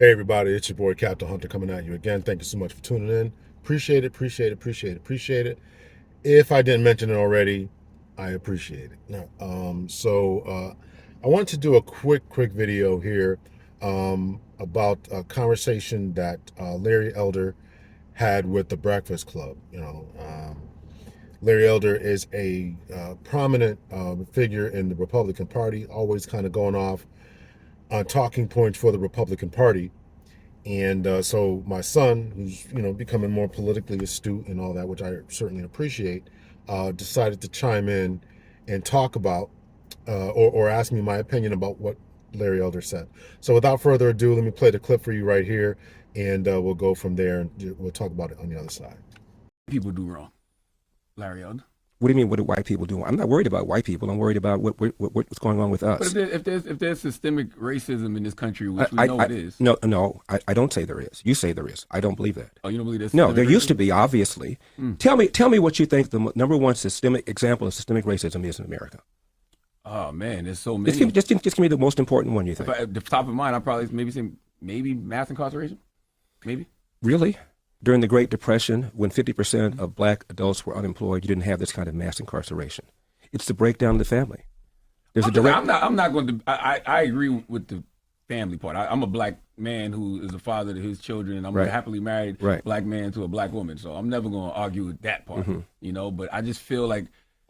Hey everybody, it's your boy Captain Hunter coming at you again. Thank you so much for tuning in. Appreciate it, appreciate it, appreciate it, appreciate it. If I didn't mention it already, I appreciate it. I want to do a quick video here about a conversation that Larry Elder had with the Breakfast Club. Larry Elder is a prominent figure in the Republican Party, always kind of going off on talking points for the Republican Party. And so my son, who's becoming more politically astute and all that, which I certainly appreciate, decided to chime in and talk about or ask me my opinion about what Larry Elder said. So without further ado, let me play the clip for you right here, and we'll go from there and we'll talk about it on the other side. People do wrong, Larry Elder. What do you mean? What do white people do? I'm not worried about white people. I'm worried about what's going on with us. But if there's systemic racism in this country, which we know it is. No, I don't say there is. You say there is. I don't believe that. Oh, you don't believe there's? No, there used to be, obviously. Tell me what you think the number one systemic example of systemic racism is in America. Oh man, there's so many. Just give me the most important one you think. At the top of mind, I'd probably maybe mass incarceration, maybe. Really? During the Great Depression, when 50% of black adults were unemployed, you didn't have this kind of mass incarceration. It's the breakdown of the family. I'm not going to. I agree with the family part. I'm a black man who is a father to his children, and I'm a happily married black man to a black woman. So I'm never going to argue with that part, But I just feel like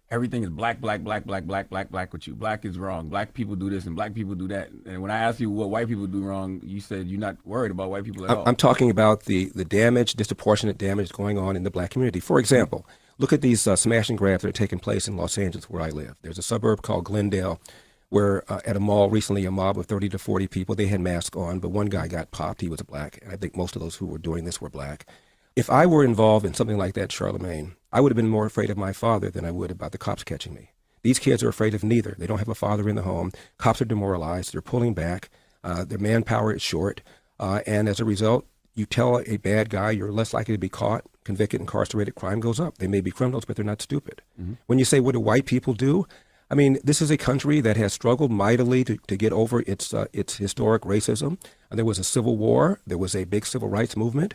everything is black with you. Black is wrong. Black people do this and black people do that. And when I ask you what white people do wrong, you said you're not worried about white people at all. I'm talking about the damage, disproportionate damage going on in the black community. For example, look at these smash and grabs that are taking place in Los Angeles, where I live. There's a suburb called Glendale where at a mall recently, a mob of 30 to 40 people, they had masks on, but one guy got popped. He was a black. And I think most of those who were doing this were black. If I were involved in something like that, Charlemagne, I would have been more afraid of my father than I would about the cops catching me. These kids are afraid of neither. They don't have a father in the home. Cops are demoralized. They're pulling back. Their manpower is short. And as a result, you tell a bad guy you're less likely to be caught, convicted, incarcerated, crime goes up. They may be criminals, but they're not stupid. When you say, what do white people do? I mean, this is a country that has struggled mightily to get over its historic racism. There was a civil war. There was a big civil rights movement.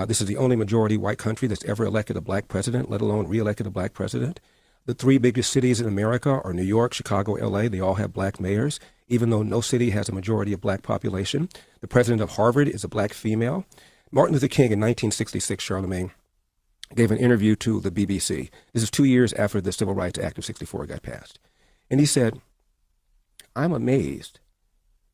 This is the only majority white country that's ever elected a black president, let alone reelected a black president. The three biggest cities in America are New York, Chicago, LA. They all have black mayors, even though no city has a majority of black population. The president of Harvard is a black female. Martin Luther King in 1966, Charlemagne, gave an interview to the BBC. This is 2 years after the Civil Rights Act of 64 got passed. And he said, I'm amazed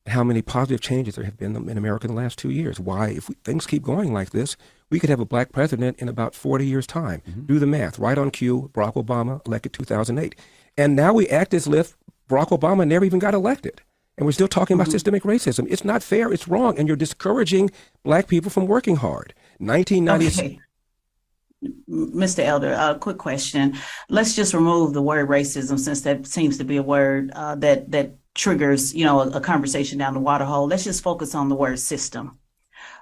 at how many positive changes there have been in America in the last 2 years. Why, if things keep going like this, we could have a black president in about 40 years' time. Do the math. Right on cue, Barack Obama elected 2008. And now we act as if Barack Obama never even got elected. And we're still talking about systemic racism. It's not fair. It's wrong. And you're discouraging black people from working hard. 1990s. Okay. Mr. Elder, quick question. Let's just remove the word racism, since that seems to be a word that triggers, a conversation down the water hole. Let's just focus on the word system.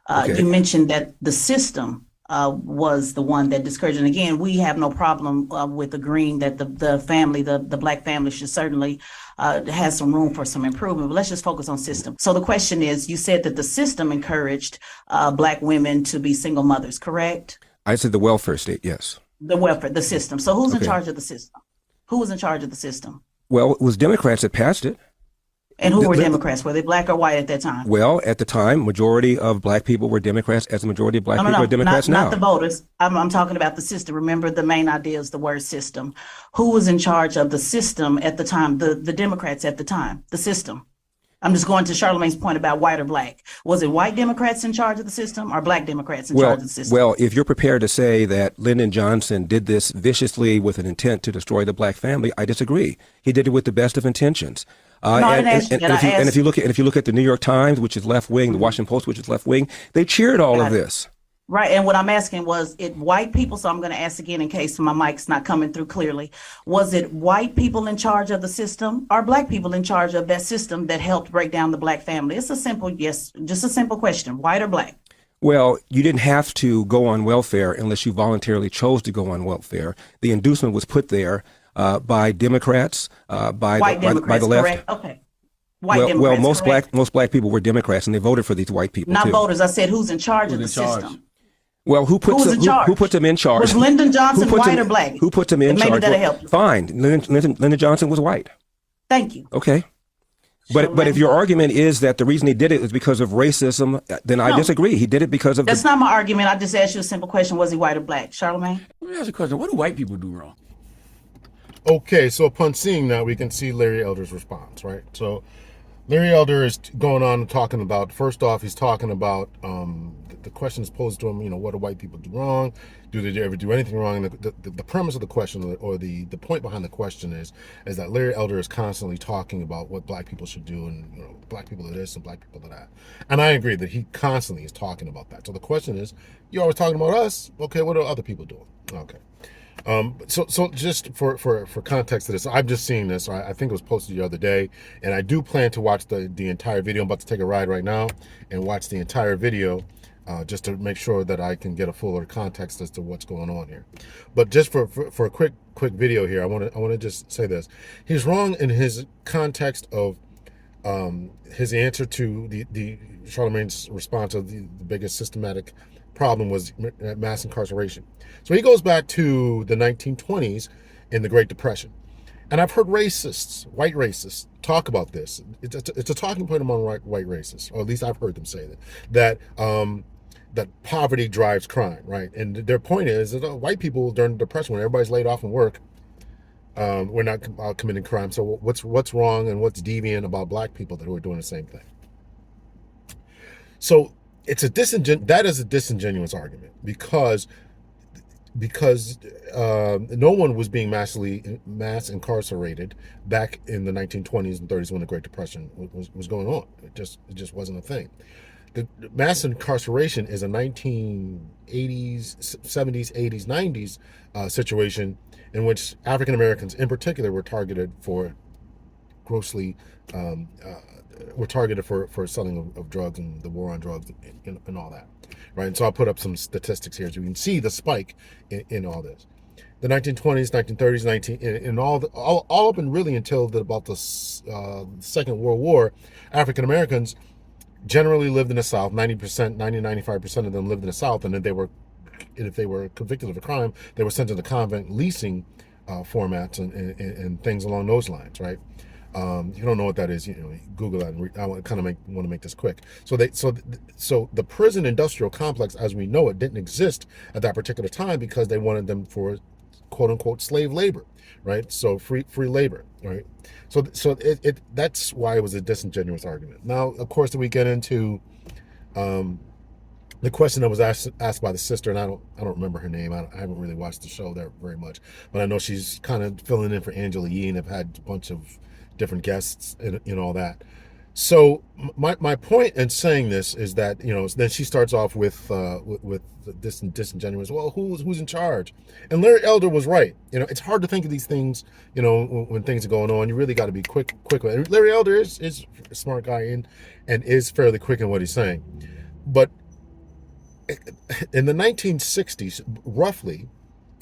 Okay. You mentioned that the system was the one that discouraged. And again, we have no problem with agreeing that the family, the black family, should certainly has some room for some improvement. But let's just focus on system. So the question is, you said that the system encouraged black women to be single mothers, correct? I said the welfare state, yes. The welfare, the system. So who's in charge of the system? Who was in charge of the system? Well, it was Democrats that passed it. And who were Democrats? Were they black or white at that time? Well, at the time, majority of black people were Democrats, as the majority of black people are Democrats now. Not the voters. I'm talking about the system. Remember, the main idea is the word system. Who was in charge of the system at the time? The Democrats at the time, the system. I'm just going to Charlemagne's point about white or black. Was it white Democrats in charge of the system or black Democrats in charge of the system? Well, if you're prepared to say that Lyndon Johnson did this viciously with an intent to destroy the black family, I disagree. He did it with the best of intentions. And if you look at the New York Times, which is left wing, the Washington Post, which is left wing, they cheered all of this. Right. And what I'm asking, was it white people? So I'm going to ask again in case my mic's not coming through clearly. Was it white people in charge of the system or black people in charge of that system that helped break down the black family? It's a simple yes, just a simple question, white or black? Well, you didn't have to go on welfare unless you voluntarily chose to go on welfare. The inducement was put there by Democrats, by the left. Correct. Okay. White Well, Democrats, correct? most black people were Democrats, and they voted for these white people Not too. voters. I said who's in charge of Who's the in charge? system. Well, who Who was in who charge? put them in charge? Was Lyndon Johnson white or black? Who put them in Maybe charge? that'll help you. Fine, Lyndon Johnson was white. Thank you. Okay. But if your argument is that the reason he did it is because of racism, then I disagree. He did it because of That's not my argument. I just asked you a simple question. Was he white or black? Charlamagne? Let me ask you a question. What do white people do wrong? Okay, so upon seeing that, we can see Larry Elder's response, right? So Larry Elder is going on and talking about, first off, he's talking about the question is posed to him, what do white people do wrong? Do they ever do anything wrong? And the premise of the question, or the point behind the question is that Larry Elder is constantly talking about what black people should do, and black people are this and black people are that. And I agree that he constantly is talking about that. So the question is, you're always talking about us. Okay, what are other people doing? Okay. So just for context to this, I'm just seeing this. I think it was posted the other day, and I do plan to watch the entire video. I'm about to take a ride right now and watch the entire video, just to make sure that I can get a fuller context as to what's going on here. But just for a quick video here, I want to just say this: he's wrong in his context of his answer to the Charlamagne's response of the biggest systematic problem was mass incarceration. So he goes back to the 1920s in the Great Depression. And I've heard racists, white racists, talk about this. It's a talking point among white racists, or at least I've heard them say that that poverty drives crime, right? And their point is that white people during the Depression, when everybody's laid off from work, we're not committing crime. So what's wrong and what's deviant about black people that are doing the same thing? So that is a disingenuous argument because no one was being mass incarcerated back in the 1920s and 30s when the Great Depression was going on. It just wasn't a thing. The mass incarceration is a 1980s, 70s, 80s, 90s situation in which African Americans in particular were targeted for grossly for selling of drugs and the war on drugs and all that, right? And so I'll put up some statistics here so you can see the spike in all this. The 1920s, 1930s, all up and really until about the Second World War, African Americans generally lived in the South. 90%, 95% of them lived in the South, and if they were convicted of a crime, they were sent to the convict leasing formats and things along those lines, right? If you don't know what that is, Google that. And I want to make this quick. So the prison industrial complex, as we know it, didn't exist at that particular time because they wanted them for quote unquote slave labor, right? So free labor, right? So that's why it was a disingenuous argument. Now, of course, we get into the question that was asked by the sister, and I don't remember her name. I haven't really watched the show there very much, but I know she's kind of filling in for Angela Yee, and have had a bunch of different guests and all that. So my point in saying this is that then she starts off with this disingenuous. Well, who's in charge? And Larry Elder was right. It's hard to think of these things. When things are going on, you really got to be quick. And Larry Elder is a smart guy and is fairly quick in what he's saying. But in the 1960s, roughly,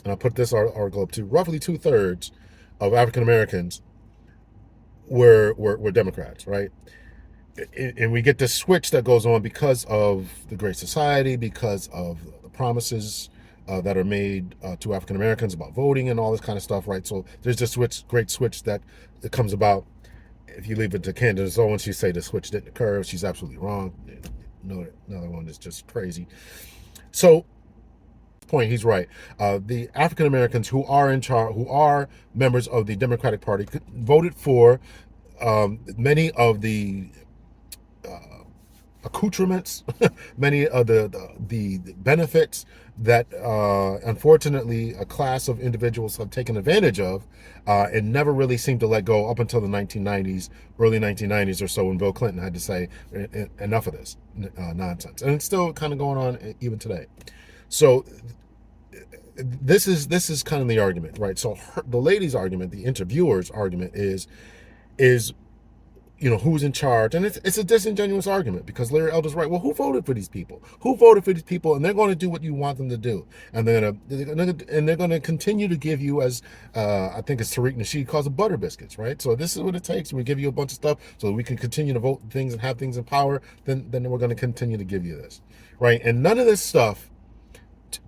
and I'll put this article up to roughly 2/3 of African Americans were Democrats, right? And we get this switch that goes on because of the Great Society, because of the promises that are made to African Americans about voting and all this kind of stuff, right? So there's this great switch that comes about. If you leave it to Candace Owens, she say the switch didn't occur. She's absolutely wrong. Another one is just crazy. So point, he's right. The African Americans who are in charge, who are members of the Democratic Party, voted for many of the accoutrements, many of the benefits that unfortunately a class of individuals have taken advantage of and never really seemed to let go up until the 1990s, early 1990s or so, when Bill Clinton had to say enough of this nonsense. And it's still kind of going on even today. So this is kind of the argument, right? So the lady's argument, the interviewer's argument is who's in charge. And it's a disingenuous argument, because Larry Elder's right. Well, who voted for these people? Who voted for these people? And they're going to do what you want them to do. And they're going to continue to give you, as I think it's Tariq Nasheed calls it, butter biscuits, right? So this is what it takes. We give you a bunch of stuff so that we can continue to vote things and have things in power. Then we're going to continue to give you this, right? And none of this stuff,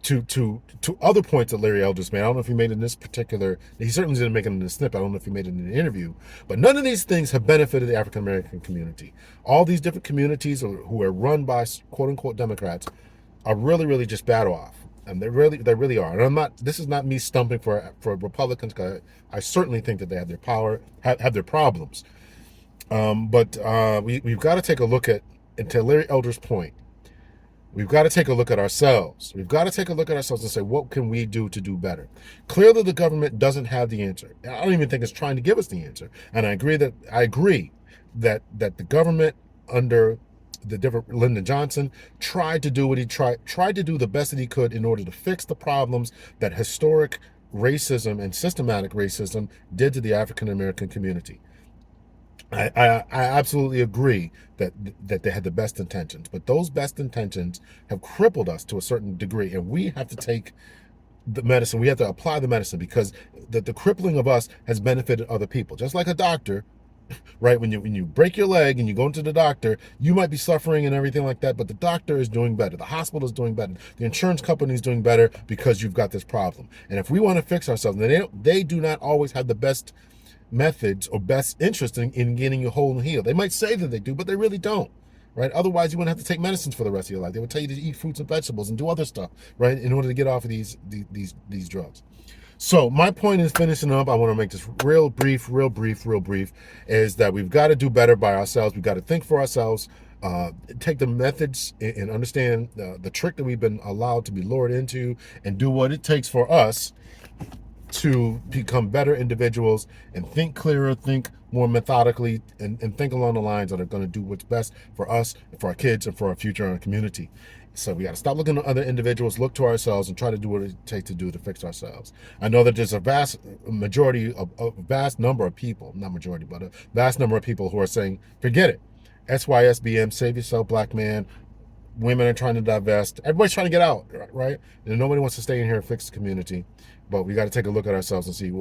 to other points that Larry Eldridge made. I don't know if he made it in this particular, he certainly didn't make it in the snippet. I don't know if he made it in the interview, but none of these things have benefited the African American community. All these different communities who are run by quote unquote Democrats are really just bad off. And they really are. And this is not me stumping for Republicans, because I certainly think that they have their power, have their problems. But we've got to take a look at, and to Larry Elder's point, we've got to take a look at ourselves. We've got to take a look at ourselves and say, what can we do to do better? Clearly, the government doesn't have the answer. I don't even think it's trying to give us the answer. And I agree that the government under the different Lyndon Johnson tried to do what he tried to do the best that he could in order to fix the problems that historic racism and systematic racism did to the African American community. I absolutely agree that they had the best intentions, but those best intentions have crippled us to a certain degree, and we have to take the medicine. We have to apply the medicine, because the crippling of us has benefited other people. Just like a doctor, right? When you break your leg and you go into the doctor, you might be suffering and everything like that, but the doctor is doing better. The hospital is doing better. The insurance company is doing better because you've got this problem. And if we want to fix ourselves, then they do not always have the best methods or best interest in getting you whole and healed. They might say that they do, but they really don't, right? Otherwise, you wouldn't have to take medicines for the rest of your life. They would tell you to eat fruits and vegetables and do other stuff, right, in order to get off of these drugs. So my point is, finishing up, I want to make this real brief, is that we've got to do better by ourselves. We've got to think for ourselves, take the methods and understand the trick that we've been allowed to be lured into, and do what it takes for us to become better individuals and think clearer, think more methodically, and think along the lines that are going to do what's best for us, for our kids, and for our future and our community. So we got to stop looking at other individuals, look to ourselves, and try to do what it takes to do to fix ourselves. I know that there's a vast number of people, not majority, but a vast number of people who are saying, forget it. SYSBM, save yourself, black man. Women are trying to divest. Everybody's trying to get out, right? And nobody wants to stay in here and fix the community. But we got to take a look at ourselves and see,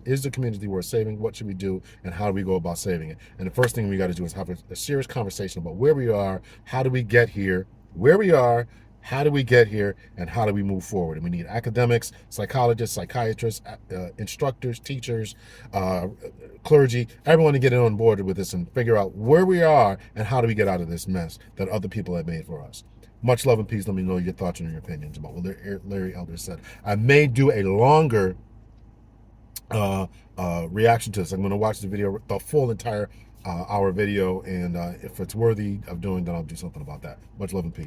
is the community worth saving? What should we do? And how do we go about saving it? And the first thing we got to do is have a serious conversation about where we are, how do we get here, where we are, how do we get here, and how do we move forward? And we need academics, psychologists, psychiatrists, instructors, teachers, clergy, everyone to get on board with this and figure out where we are and how do we get out of this mess that other people have made for us. Much love and peace. Let me know your thoughts and your opinions about what Larry Elder said. I may do a longer reaction to this. I'm going to watch the video, the full entire hour video, and if it's worthy of doing, then I'll do something about that. Much love and peace.